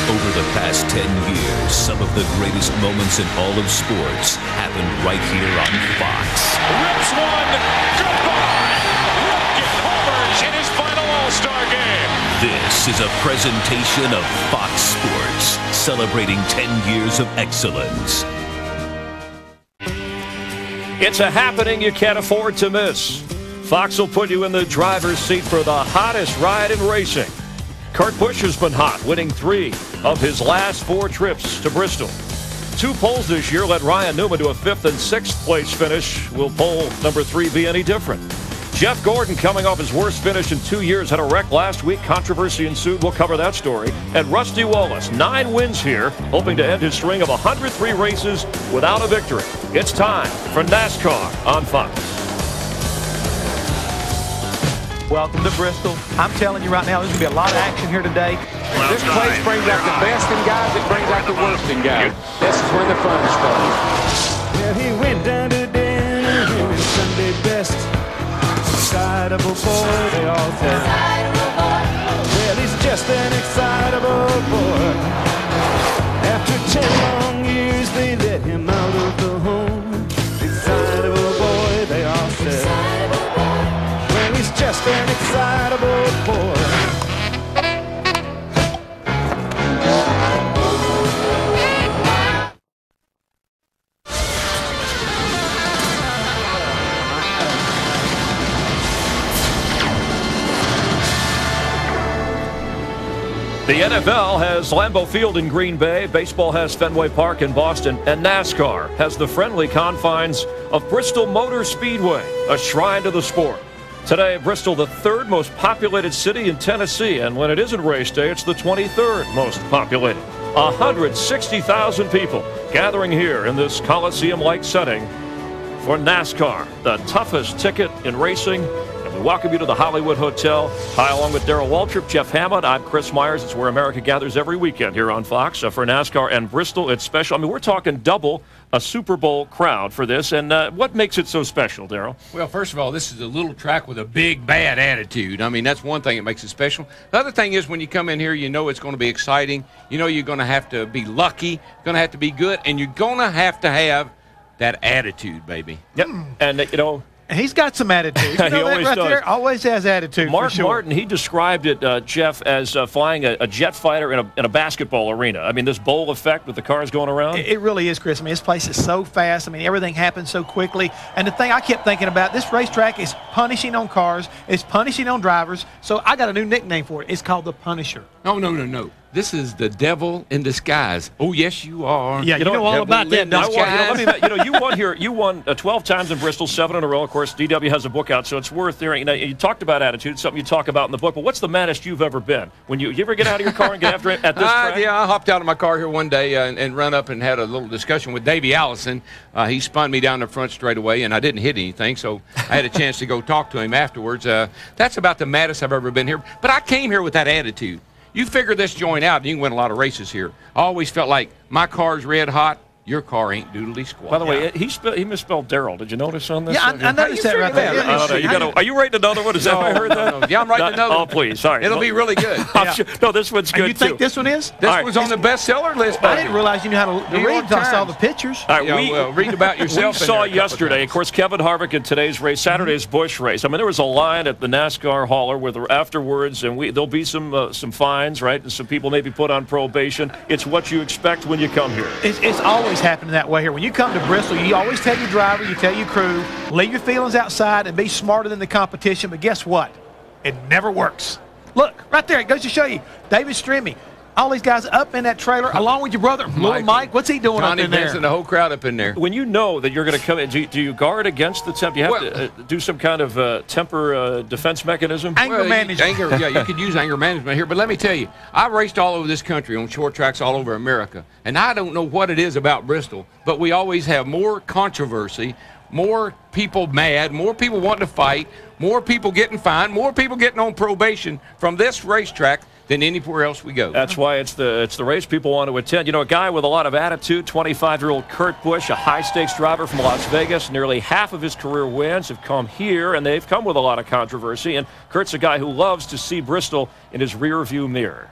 Over the past 10 years, some of the greatest moments in all of sports happened right here on Fox. Rips one. Goodbye. Rocket homers in his final All-Star game. This is a presentation of Fox Sports, celebrating 10 years of excellence. It's a happening you can't afford to miss. Fox will put you in the driver's seat for the hottest ride in racing. Kurt Busch has been hot, winning 3 of his last 4 trips to Bristol. 2 poles this year led Ryan Newman to a 5th and 6th place finish. Will pole number 3 be any different? Jeff Gordon, coming off his worst finish in 2 years, had a wreck last week. Controversy ensued. We'll cover that story. And Rusty Wallace, 9 wins here, hoping to end his string of 103 races without a victory. It's time for NASCAR on Fox. Welcome to Bristol. I'm telling you right now, there's going to be a lot of action here today. This place brings out the best in guys. It brings out the worst in guys. This is where the fun starts. Well, he went down to dinner with Sunday best. Excitable boy, they all said. Well, he's just an excitable boy. After 10 long years, they let him out of the home. Excitable boy, they all said. He's just an excitable boy. The NFL has Lambeau Field in Green Bay, baseball has Fenway Park in Boston, and NASCAR has the friendly confines of Bristol Motor Speedway, a shrine to the sport. Today, Bristol, the 3rd most populated city in Tennessee, and when it isn't race day, it's the 23rd most populated. 160,000 people gathering here in this Coliseum-like setting for NASCAR, the toughest ticket in racing. And we welcome you to the Hollywood Hotel. Hi, along with Darrell Waltrip, Jeff Hammond. I'm Chris Myers. It's where America gathers every weekend here on Fox. For NASCAR and Bristol, it's special. I mean, we're talking double a Super Bowl crowd for this. And what makes it so special, Darrell? Well, first of all, this is a little track with a big, bad attitude. I mean, that's one thing that makes it special. The other thing is when you come in here, you know it's going to be exciting. You know you're going to have to be lucky, going to have to be good, and you're going to have that attitude, baby. Yep. And, you know, He's got some attitude. You know, he always right does. there, always has attitude. Mark for sure. Martin, he described it, Jeff, as flying a jet fighter in a basketball arena. I mean, this bowl effect with the cars going around. It really is, Chris. I mean, this place is so fast. I mean, everything happens so quickly. And the thing I kept thinking about, this racetrack is punishing on cars. It's punishing on drivers. So I got a new nickname for it. It's called the Punisher. No. This is the devil in disguise. Oh, yes, you are. Yeah, you know all about that. You won 12 times in Bristol, 7 in a row. Of course, DW has a book out, so it's worth hearing. You know, you talked about attitude, something you talk about in the book. But what's the maddest you've ever been? When you ever get out of your car and get after it at this track? Yeah, I hopped out of my car here one day and run up and had a little discussion with Davey Allison. He spun me down the front straight away, and I didn't hit anything, so I had a chance to go talk to him afterwards. That's about the maddest I've ever been here. But I came here with that attitude. You figure this joint out, and you can win a lot of races here. I always felt like my car's red hot. Your car ain't doodly squat. By the way, he misspelled Darrell. Did you notice on this? Yeah, I noticed that right there. Are you writing another one? Is that what I heard that? No. Yeah, I'm writing another one. Oh, please. Sorry. It'll be really good. Sure. No, this one's good, you think this one is? This was on the bestseller list. I didn't realize you knew how to read until I saw the pictures. All right, well, read about yourself. We saw yesterday, of course, Kevin Harvick in today's race, Saturday's Busch race. I mean, there was a line at the NASCAR hauler where afterwards, and there'll be some fines, right, and some people maybe put on probation. It's what you expect when you come here. It's always happening that way here. When you come to Bristol, you always tell your driver, you tell your crew, leave your feelings outside and be smarter than the competition. But guess what? It never works. Look, right there, it goes to show you. David Stremme, all these guys up in that trailer, along with your brother, little Mike. What's he doing Johnny up in there? Benson, the whole crowd up in there. When you know that you're going to come in, do you guard against the temper? You have to do some kind of temper defense mechanism? Anger management. You could use anger management here. But let me tell you, I raced all over this country on short tracks all over America. And I don't know what it is about Bristol, but we always have more controversy, more people mad, more people wanting to fight, more people getting fined, more people getting on probation from this racetrack than anywhere else we go. That's why it's the race people want to attend. You know, a guy with a lot of attitude, 25-year-old Kurt Busch, a high-stakes driver from Las Vegas. Nearly half of his career wins have come here, and they've come with a lot of controversy. And Kurt's a guy who loves to see Bristol in his rear-view mirror.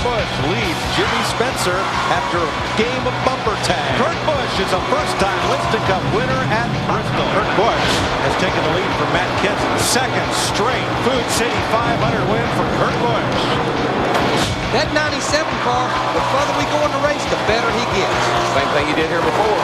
Busch leads Jimmy Spencer after a game of bumper tag. Kurt Busch is a first-time Winston Cup winner at Bristol. Kurt Busch has taken the lead from Matt Kenseth. Second straight Food City 500 win for Kurt Busch. That 97 car, the further we go in the race, the better he gets. Same thing he did here before.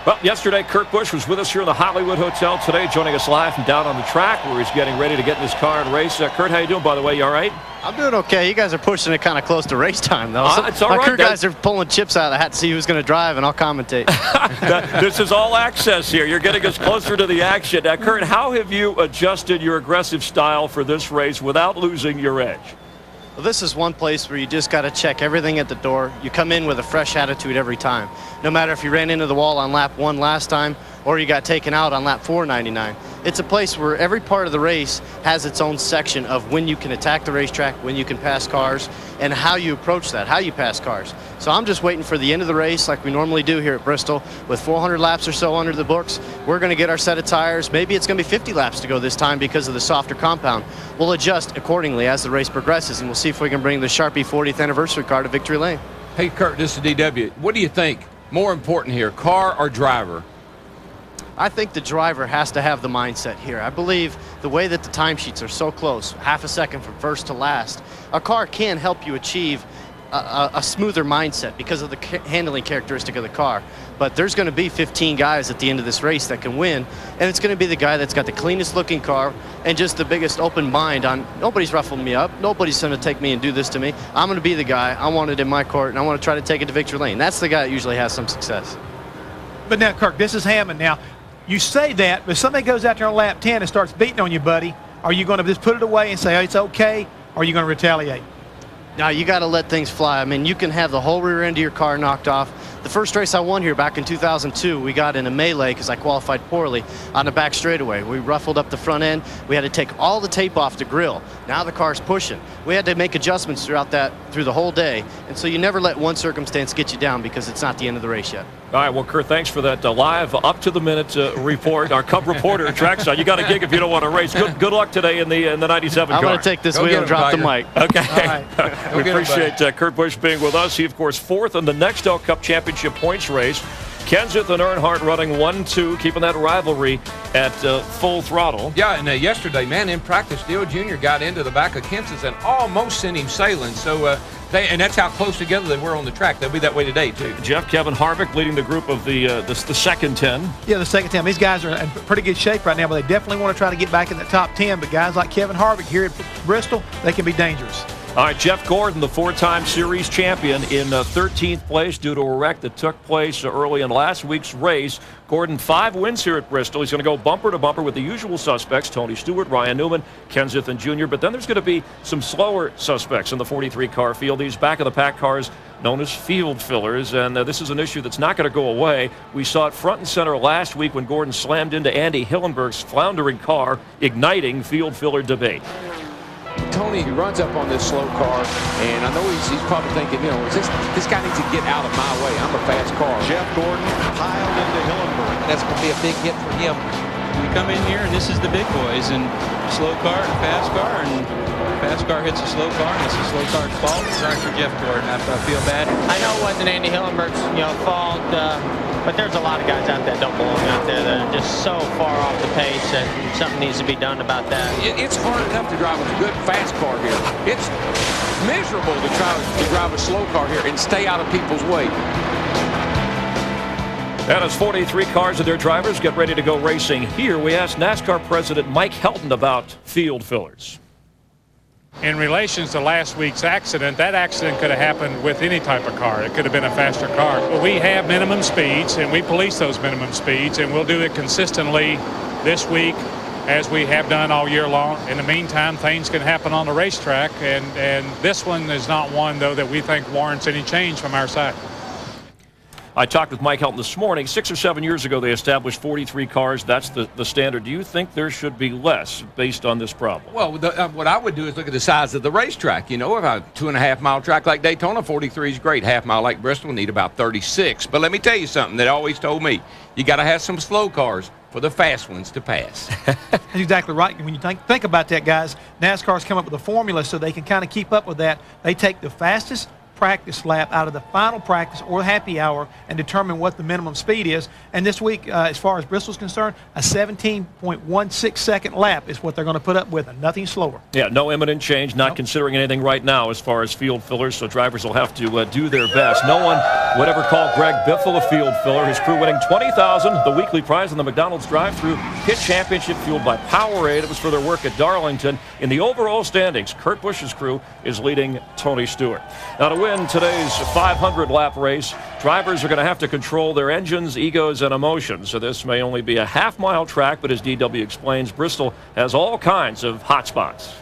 Well, yesterday, Kurt Busch was with us here in the Hollywood Hotel. Today, joining us live from down on the track where he's getting ready to get in his car and race. Kurt, how you doing, by the way? You all right? I'm doing okay. You guys are pushing it kind of close to race time, though. It's all my right. crew guys are pulling chips out of the hat to see who's going to drive, and I'll commentate. This is all access here. You're getting us closer to the action. Kurt, how have you adjusted your aggressive style for this race without losing your edge? Well, this is one place where you just got to check everything at the door. You come in with a fresh attitude every time. No matter if you ran into the wall on lap 1 last time or you got taken out on lap 499. It's a place where every part of the race has its own section of when you can attack the racetrack, when you can pass cars, and how you approach that, how you pass cars. So I'm just waiting for the end of the race like we normally do here at Bristol. With 400 laps or so under the books, we're going to get our set of tires. Maybe it's going to be 50 laps to go this time because of the softer compound. We'll adjust accordingly as the race progresses, and we'll see if we can bring the Sharpie 40th anniversary car to victory lane. Hey, Kurt, this is DW. What do you think? More important here, car or driver? I think the driver has to have the mindset here. I believe the way that the timesheets are so close, half a second from first to last, a car can help you achieve a smoother mindset because of the handling characteristic of the car. But there's going to be 15 guys at the end of this race that can win, and it's going to be the guy that's got the cleanest looking car and just the biggest open mind on nobody's ruffling me up, nobody's going to take me and do this to me. I'm going to be the guy. I want it in my court, and I want to try to take it to victory lane. That's the guy that usually has some success. But now, Kirk, this is Hammond. Now, you say that, but if somebody goes out there on lap 10 and starts beating on you, buddy, are you going to just put it away and say, oh, it's okay, or are you going to retaliate? Now, you got to let things fly. I mean, you can have the whole rear end of your car knocked off. The first race I won here back in 2002, we got in a melee because I qualified poorly on the back straightaway. We ruffled up the front end. We had to take all the tape off the grill. Now the car's pushing. We had to make adjustments through the whole day. And so you never let one circumstance get you down because it's not the end of the race yet. All right, well, Kurt, thanks for that live, up-to-the-minute report. Our Cub reporter, trackside. You got a gig if you don't want to race. Good luck today in the 97 car. I'm going to take this wheel and drop the mic. Okay. All right. We appreciate Kurt Busch being with us. He, of course, fourth in the Nextel Cup Championship points race. Kenseth and Earnhardt running 1-2, keeping that rivalry at full throttle. Yeah, and yesterday, man, in practice, Dale Jr. got into the back of Kenseth and almost sent him sailing. So, and that's how close together they were on the track. They'll be that way today, too. Jeff, Kevin Harvick leading the group of the second 10. Yeah, the second 10. These guys are in pretty good shape right now, but they definitely want to try to get back in the top 10. But guys like Kevin Harvick here at Bristol, they can be dangerous. All right, Jeff Gordon, the four-time series champion, in 13th place due to a wreck that took place early in last week's race. Gordon, 5 wins here at Bristol. He's going to go bumper to bumper with the usual suspects, Tony Stewart, Ryan Newman, Kenseth, and Jr. But then there's going to be some slower suspects in the 43-car field. These back-of-the-pack cars known as field fillers, and this is an issue that's not going to go away. We saw it front and center last week when Gordon slammed into Andy Hillenberg's floundering car, igniting field filler debate. Tony runs up on this slow car, and I know he's probably thinking, you know, this guy needs to get out of my way. I'm a fast car. Jeff Gordon piled into Hillenberg. That's going to be a big hit for him. We come in here, and this is the big boys, and slow car and fast car, and fast car hits a slow car, and it's a slow car's fault. Sorry for Jeff Gordon. I feel bad. I know it wasn't Andy Hillenberg's, fault, but there's a lot of guys out there that don't belong out there that are just so far off the pace, and something needs to be done about that. It's hard enough to drive a good fast car here. It's miserable to try to drive a slow car here and stay out of people's way. And as 43 cars and their drivers get ready to go racing here, we asked NASCAR President Mike Helton about field fillers. In relation to last week's accident, that accident could have happened with any type of car. It could have been a faster car. But we have minimum speeds, and we police those minimum speeds, and we'll do it consistently this week as we have done all year long. In the meantime, things can happen on the racetrack, and this one is not one, though, that we think warrants any change from our side. I talked with Mike Helton this morning. 6 or 7 years ago, they established 43 cars. That's the standard. Do you think there should be less based on this problem? Well, what I would do is look at the size of the racetrack. You know, if a 2.5-mile track like Daytona, 43 is great. Half-mile like Bristol need about 36. But let me tell you something that always told me. You got to have some slow cars for the fast ones to pass. That's exactly right. When you think about that, guys, NASCAR's come up with a formula so they can kind of keep up with that. They take the fastest practice lap out of the final practice or happy hour and determine what the minimum speed is. And this week, as far as Bristol's concerned, a 17.16 second lap is what they're going to put up with, and nothing slower. Yeah, no imminent change, not considering anything right now as far as field fillers, so drivers will have to do their best. No one would ever call Greg Biffle a field filler. His crew winning $20,000, the weekly prize in the McDonald's drive-thru hit championship fueled by Powerade. It was for their work at Darlington. In the overall standings, Kurt Busch's crew is leading Tony Stewart. Now, to win today's 500-lap race, drivers are going to have to control their engines, egos, and emotions. So this may only be a half-mile track, but as DW explains, Bristol has all kinds of hot spots.